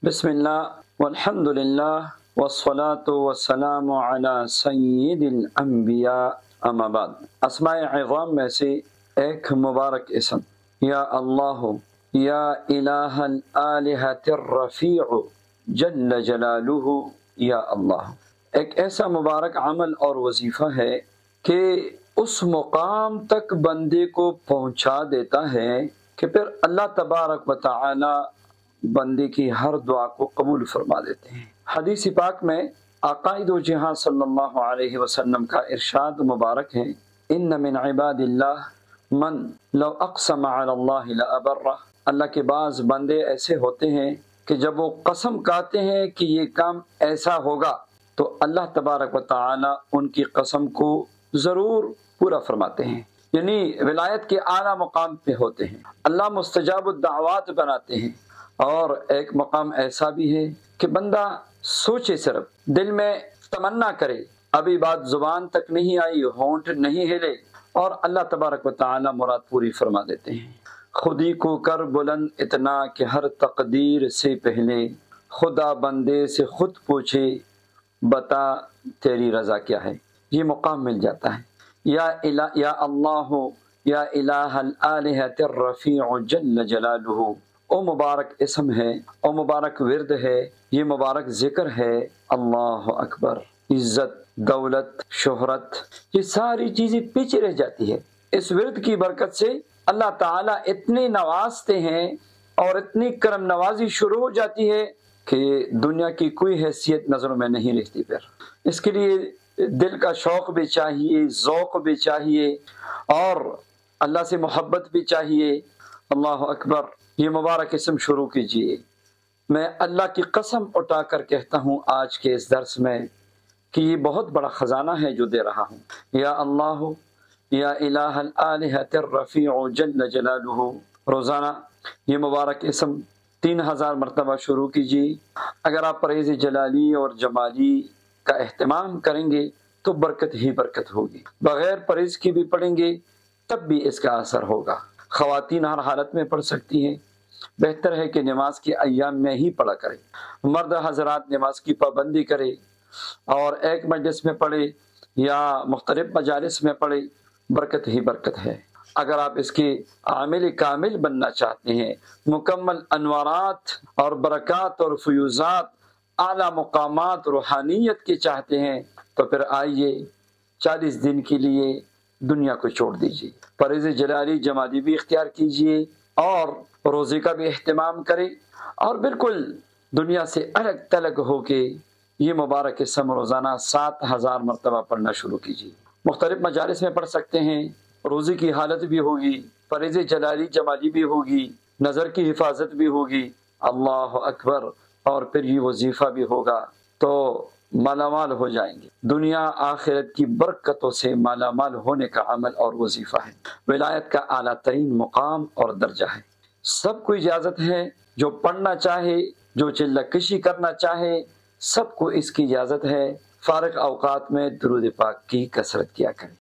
بسم اللہ والحمدللہ والصلاة والسلام علی سید الانبیاء اما بعد۔ اسماء اعظام میں سے ایک مبارک اسم یا اللہ یا الہ الالہۃ الرفیع جل جلالہ یا اللہ، ایک ایسا مبارک عمل اور وظیفہ ہے کہ اس مقام تک بندے کو پہنچا دیتا ہے کہ پھر اللہ تبارک و تعالی بندے کی ہر دعا کو قبول فرما دیتے ہیں۔ حدیث پاک میں عقائد و جہاں صلی اللہ علیہ وسلم کا ارشاد مبارک ہے، ان من عباد اللہ من لو اقسم علی اللہ لابرہ۔ اللہ کے بعض بندے ایسے ہوتے ہیں کہ جب وہ قسم کھاتے ہیں کہ یہ کام ایسا ہوگا تو اللہ تبارک و تعالی ان کی قسم کو ضرور پورا فرماتے ہیں، یعنی ولایت کے اعلیٰ مقام پہ ہوتے ہیں، اللہ مستجاب الدعوات بناتے ہیں۔ اور ایک مقام ایسا بھی ہے کہ بندہ سوچے، صرف دل میں تمنا کرے، ابھی بات زبان تک نہیں آئی، ہونٹ نہیں ہلے، اور اللہ تبارک و تعالی مراد پوری فرما دیتے ہیں۔ خودی کو کر بلند اتنا کہ ہر تقدیر سے پہلے خدا بندے سے خود پوچھے، بتا تیری رضا کیا ہے۔ یہ مقام مل جاتا ہے۔ یا اللہ یا الہ الالہۃ الرفیع جل جلالہ، او مبارک اسم ہے، او مبارک ورد ہے، یہ مبارک ذکر ہے۔ اللہ اکبر، عزت، دولت، شہرت، یہ ساری چیزیں پیچھے رہ جاتی ہے۔ اس ورد کی برکت سے اللہ تعالیٰ اتنے نوازتے ہیں اور اتنی کرم نوازی شروع ہو جاتی ہے کہ دنیا کی کوئی حیثیت نظروں میں نہیں رہتی۔ پھر اس کے لیے دل کا شوق بھی چاہیے، ذوق بھی چاہیے، اور اللہ سے محبت بھی چاہیے۔ اللہ اکبر، یہ مبارک اسم شروع کیجئے۔ میں اللہ کی قسم اٹھا کر کہتا ہوں آج کے اس درس میں کہ یہ بہت بڑا خزانہ ہے جو دے رہا ہوں۔ یا اللہ یا الہ الالہۃ الرفیع جل جلالہ، روزانہ یہ مبارک اسم 3000 مرتبہ شروع کیجئے۔ اگر آپ پرہیز جلالی اور جمالی کا اہتمام کریں گے تو برکت ہی برکت ہوگی، بغیر پرہیز کی بھی پڑھیں گے تب بھی اس کا اثر ہوگا۔ خواتین ہر حالت میں پڑھ سکتی ہیں، بہتر ہے کہ نماز کے ایام میں ہی پڑھا کریں۔ مرد حضرات نماز کی پابندی کرے اور ایک مجلس میں پڑھے یا مختلف مجالس میں پڑھے، برکت ہی برکت ہے۔ اگر آپ اس کے عامل کامل بننا چاہتے ہیں، مکمل انوارات اور برکات اور فیوزات، اعلیٰ مقامات روحانیت کے چاہتے ہیں، تو پھر آئیے 40 دن کے لیے دنیا کو چھوڑ دیجیے، پرہیز جلالی جمالی بھی اختیار کیجیے اور روزے کا بھی اہتمام کرے، اور بالکل دنیا سے الگ تلگ ہو کے یہ مبارک اسم روزانہ 7000 مرتبہ پڑھنا شروع کیجیے۔ مختلف مجالس میں پڑھ سکتے ہیں، روزے کی حالت بھی ہوگی، پرہیز جلالی جمالی بھی ہوگی، نظر کی حفاظت بھی ہوگی۔ اللہ اکبر، اور پھر یہ وظیفہ بھی ہوگا تو مالا مال ہو جائیں گے۔ دنیا آخرت کی برکتوں سے مالا مال ہونے کا عمل اور وظیفہ ہے، ولایت کا اعلیٰ ترین مقام اور درجہ ہے۔ سب کو اجازت ہے، جو پڑھنا چاہے، جو چلہ کشی کرنا چاہے، سب کو اس کی اجازت ہے۔ فارغ اوقات میں درود پاک کی کثرت کیا کریں۔